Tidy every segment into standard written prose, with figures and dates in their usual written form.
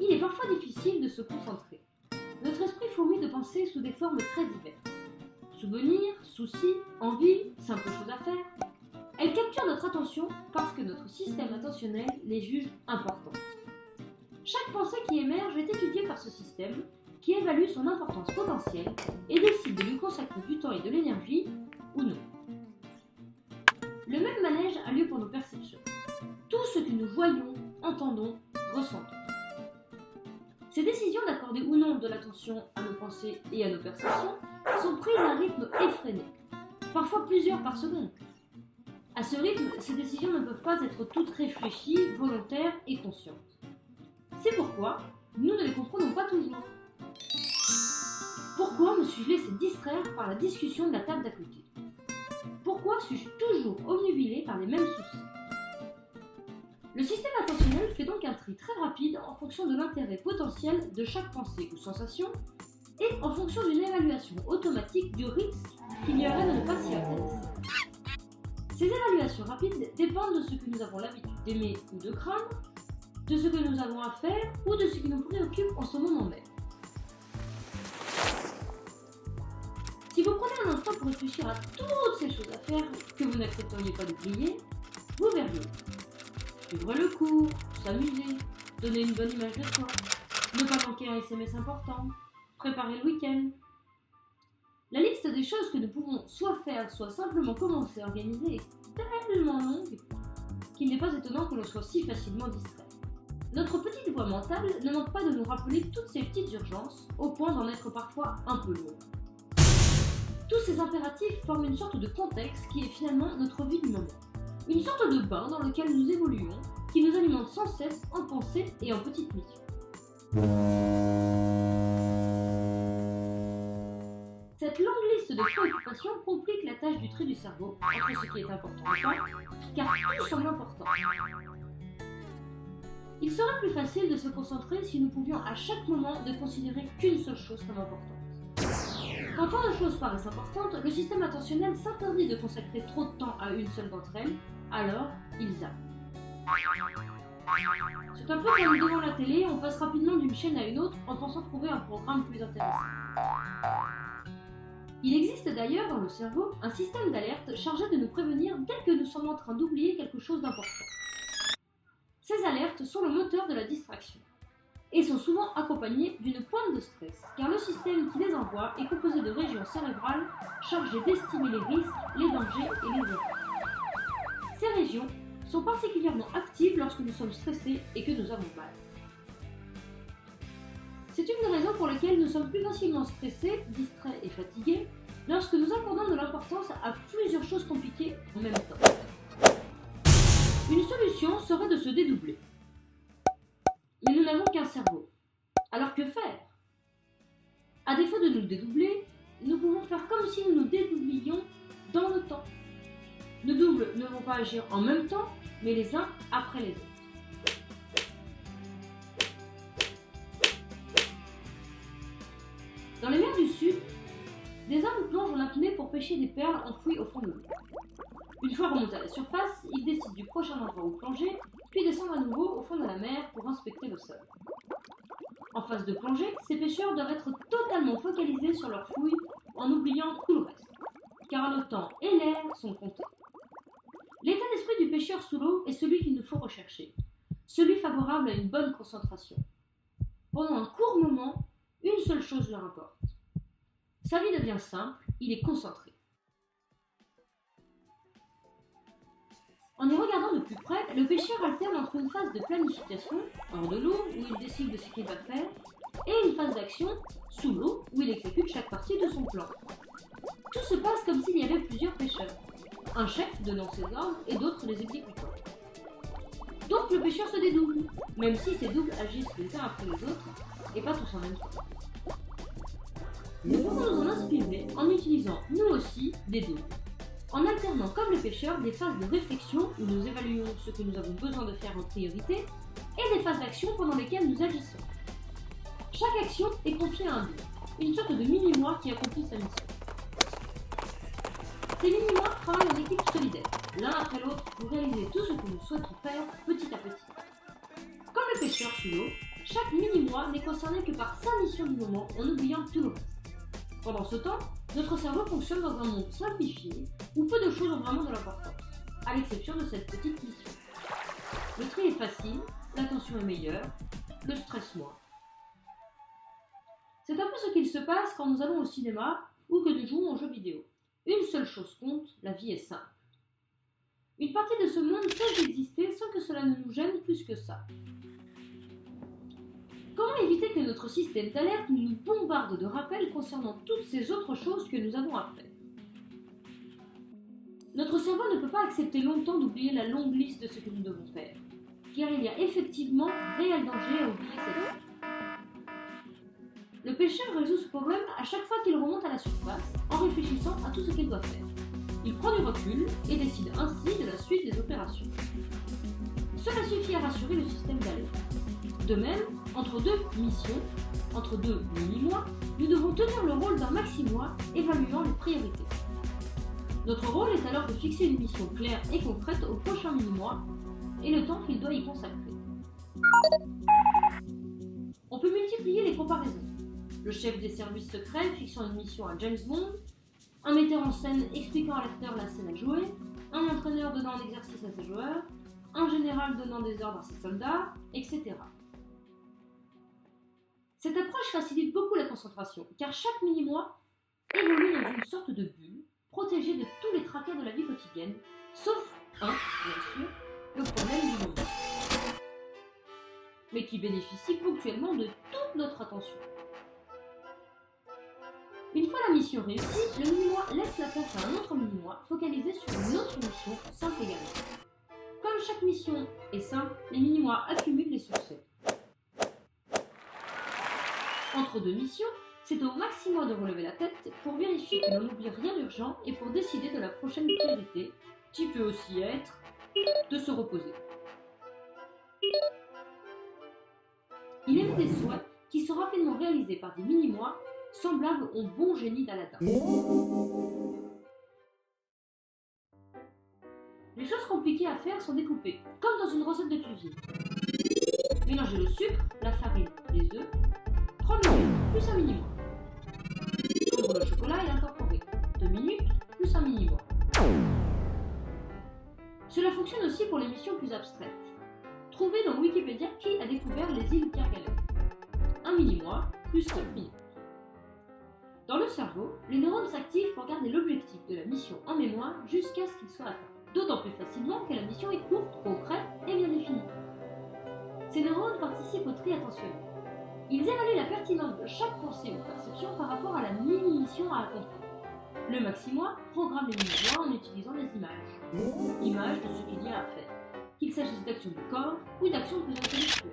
il est parfois difficile de se concentrer. Notre esprit fourmille de pensées sous des formes très diverses. Souvenirs, soucis, envies, simples choses à faire. Elles capturent notre attention parce que notre système attentionnel les juge importantes. Chaque pensée qui émerge est étudiée par ce système qui évalue son importance potentielle et décide de lui consacrer du temps et de l'énergie ou non. Le même manège a lieu pour nos perceptions. Tout ce que nous voyons, entendons, ressentons. Ces décisions d'accorder ou non de l'attention à nos pensées et à nos perceptions sont prises à un rythme effréné, parfois plusieurs par seconde. À ce rythme, ces décisions ne peuvent pas être toutes réfléchies, volontaires et conscientes. C'est pourquoi nous ne les comprenons pas toujours. Pourquoi me suis-je laissé distraire par la discussion de la table d'à côté? Pourquoi suis-je toujours obnubilé par les mêmes soucis? Le système attentionnel fait donc un tri très rapide en fonction de l'intérêt potentiel de chaque pensée ou sensation et en fonction d'une évaluation automatique du risque qu'il y aurait de ne pas s'y intéresser. Ces évaluations rapides dépendent de ce que nous avons l'habitude d'aimer ou de craindre, de ce que nous avons à faire ou de ce qui nous préoccupe en ce moment même. Si vous prenez un instant pour réfléchir à toutes ces choses à faire que vous n'accepteriez pas d'oublier, vous verriez suivre le cours, s'amuser, donner une bonne image de soi, ne pas manquer un SMS important, préparer le week-end. La liste des choses que nous pouvons soit faire, soit simplement commencer à organiser est tellement longue qu'il n'est pas étonnant que l'on soit si facilement distrait. Notre petite voix mentale ne manque pas de nous rappeler toutes ces petites urgences, au point d'en être parfois un peu lourd. Tous ces impératifs forment une sorte de contexte qui est finalement notre vie du moment. Une sorte de bain dans lequel nous évoluons, qui nous alimente sans cesse en pensées et en petites missions. Cette longue liste de préoccupations complique la tâche du tri du cerveau entre ce qui est important ou pas, car tout semble important. Il serait plus facile de se concentrer si nous pouvions à chaque moment ne considérer qu'une seule chose comme importante. Quand tant de choses paraissent importantes, le système attentionnel s'interdit de consacrer trop de temps à une seule d'entre elles, alors il zappe. C'est un peu comme devant la télé, on passe rapidement d'une chaîne à une autre en pensant trouver un programme plus intéressant. Il existe d'ailleurs dans le cerveau un système d'alerte chargé de nous prévenir dès que nous sommes en train d'oublier quelque chose d'important. Ces alertes sont le moteur de la distraction et sont souvent accompagnées d'une pointe de stress, car le système qui les envoie est composé de régions cérébrales chargées d'estimer les risques, les dangers et les erreurs. Ces régions sont particulièrement actives lorsque nous sommes stressés et que nous avons mal. C'est une des raisons pour lesquelles nous sommes plus facilement stressés, distraits et fatigués lorsque nous accordons de l'importance à plusieurs choses compliquées en même temps. Une solution serait de se dédoubler. Mais nous n'avons qu'un cerveau. Alors que faire? À défaut de nous dédoubler, nous pouvons faire comme si nous nous dédoublions dans le temps. Nos doubles ne vont pas agir en même temps, mais les uns après les autres. Dans les mers du Sud, des hommes plongent en apnée pour pêcher des perles enfouies au fond de l'eau. Une fois remontés à la surface, ils décident du prochain endroit où plonger, puis descendent à nouveau au fond de la mer pour inspecter le sol. En phase de plongée, ces pêcheurs doivent être totalement focalisés sur leur fouille en oubliant tout le reste, car le temps et l'air sont comptés. L'état d'esprit du pêcheur sous l'eau est celui qu'il nous faut rechercher, celui favorable à une bonne concentration. Pendant un court moment, une seule chose leur importe. Sa vie devient simple, il est concentré. En y regardant de plus près, le pêcheur alterne entre une phase de planification, hors de l'eau, où il décide de ce qu'il va faire, et une phase d'action, sous l'eau, où il exécute chaque partie de son plan. Tout se passe comme s'il y avait plusieurs pêcheurs, un chef donnant ses ordres et d'autres les exécutant. Donc le pêcheur se dédouble, même si ses doubles agissent les uns après les autres, et pas tous en même temps. Nous pouvons nous en inspirer en utilisant, nous aussi, des doubles. En alternant comme le pêcheur des phases de réflexion où nous évaluons ce que nous avons besoin de faire en priorité et des phases d'action pendant lesquelles nous agissons. Chaque action est confiée à un double, une sorte de mini-moi qui accomplit sa mission. Ces mini-moi travaillent en équipe solidaire, l'un après l'autre pour réaliser tout ce que nous souhaitons faire petit à petit. Comme le pêcheur sous l'eau, chaque mini-mois n'est concerné que par sa mission du moment en oubliant tout le reste. Pendant ce temps, notre cerveau fonctionne dans un monde simplifié où peu de choses ont vraiment de l'importance, à l'exception de cette petite mission. Le tri est facile, l'attention est meilleure, le stress moins. C'est un peu ce qu'il se passe quand nous allons au cinéma ou que nous jouons aux jeux vidéo. Une seule chose compte, la vie est simple. Une partie de ce monde cesse d'exister sans que cela ne nous gêne plus que ça. Comment éviter que notre système d'alerte nous bombarde de rappels concernant toutes ces autres choses que nous avons à faire? Notre cerveau ne peut pas accepter longtemps d'oublier la longue liste de ce que nous devons faire, car il y a effectivement réel danger à oublier cette liste. Le pêcheur résout ce problème à chaque fois qu'il remonte à la surface en réfléchissant à tout ce qu'il doit faire. Il prend du recul et décide ainsi de la suite des opérations. Cela suffit à rassurer le système d'alerte. De même, entre deux missions, entre deux mini-mois, nous devons tenir le rôle d'un maxi-mois évaluant les priorités. Notre rôle est alors de fixer une mission claire et concrète au prochain mini-mois et le temps qu'il doit y consacrer. On peut multiplier les comparaisons. Le chef des services secrets fixant une mission à James Bond, un metteur en scène expliquant à l'acteur la scène à jouer, un entraîneur donnant un exercice à ses joueurs, un général donnant des ordres à ses soldats, etc. Cette approche facilite beaucoup la concentration, car chaque mini-mois évolue dans une sorte de bulle, protégée de tous les tracas de la vie quotidienne, sauf un, bien sûr, le problème du moment, mais qui bénéficie ponctuellement de toute notre attention. Une fois la mission réussie, le mini-mois laisse la place à un autre mini-mois focalisé sur une autre mission simple également. Comme chaque mission est simple, les mini-mois accumulent les succès. Entre deux missions, c'est au maximum de relever la tête pour vérifier que l'on n'oublie rien d'urgent et pour décider de la prochaine priorité, qui peut aussi être de se reposer. Il est des souhaits qui sont rapidement réalisés par des mini-mois semblables au bon génie d'Aladin. Les choses compliquées à faire sont découpées, comme dans une recette de cuisine. Mélangez le sucre, la farine, les œufs, 30 minutes plus un mini-mois. Fondre le chocolat et l'incorporer, 2 minutes plus un mini-mois. Cela fonctionne aussi pour les missions plus abstraites. Trouvez dans Wikipédia qui a découvert les îles Kerguelen. Un mini-mois plus 5 minutes. Dans le cerveau, les neurones s'activent pour garder l'objectif de la mission en mémoire jusqu'à ce qu'il soit atteint. D'autant plus facilement que la mission est courte, concrète et bien définie. Ces neurones participent au tri attentionnel. Ils évaluent la pertinence de chaque pensée ou perception par rapport à la mini-mission à accomplir. Le maxi-mois programme les mini-mois en utilisant des images. Images de ce qu'il y a à faire, qu'il s'agisse d'actions du corps ou d'actions plus intellectuelles.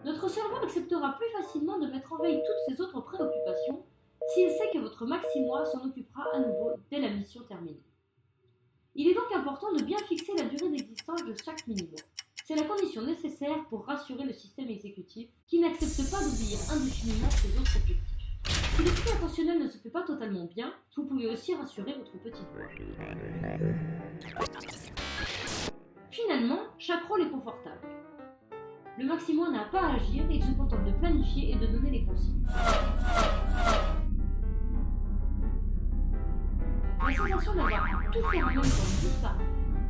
Notre cerveau acceptera plus facilement de mettre en veille toutes ces autres préoccupations s'il sait que votre maxi-mois s'en occupera à nouveau dès la mission terminée. Il est donc important de bien fixer la durée d'existence de chaque mini-mois. C'est la condition nécessaire pour rassurer le système exécutif qui n'accepte pas d'oublier indéfiniment ses autres objectifs. Si le tri attentionnel ne se fait pas totalement bien, vous pouvez aussi rassurer votre petite voix. Finalement, chaque rôle est confortable. Le maxi-mois n'a pas à agir et il se contente de planifier et de donner les consignes. La sensation d'avoir tout fait en même temps disparaît.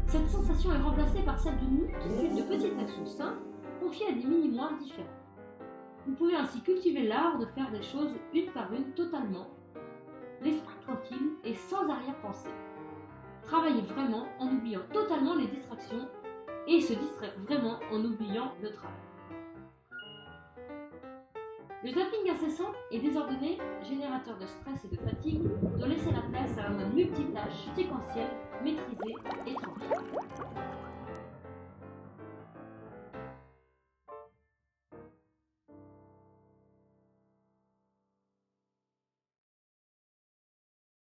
Cette sensation est remplacée par celle d'une multitude de petites actions simples confiées à des mini-mois différents. Vous pouvez ainsi cultiver l'art de faire des choses une par une totalement, l'esprit tranquille et sans arrière-pensée. Travailler vraiment en oubliant totalement les distractions et se distraire vraiment en oubliant le travail. Le zapping incessant et désordonné, générateur de stress et de fatigue, doit laisser la place à un mode multitâche, séquentiel, maîtrisé et tranquille.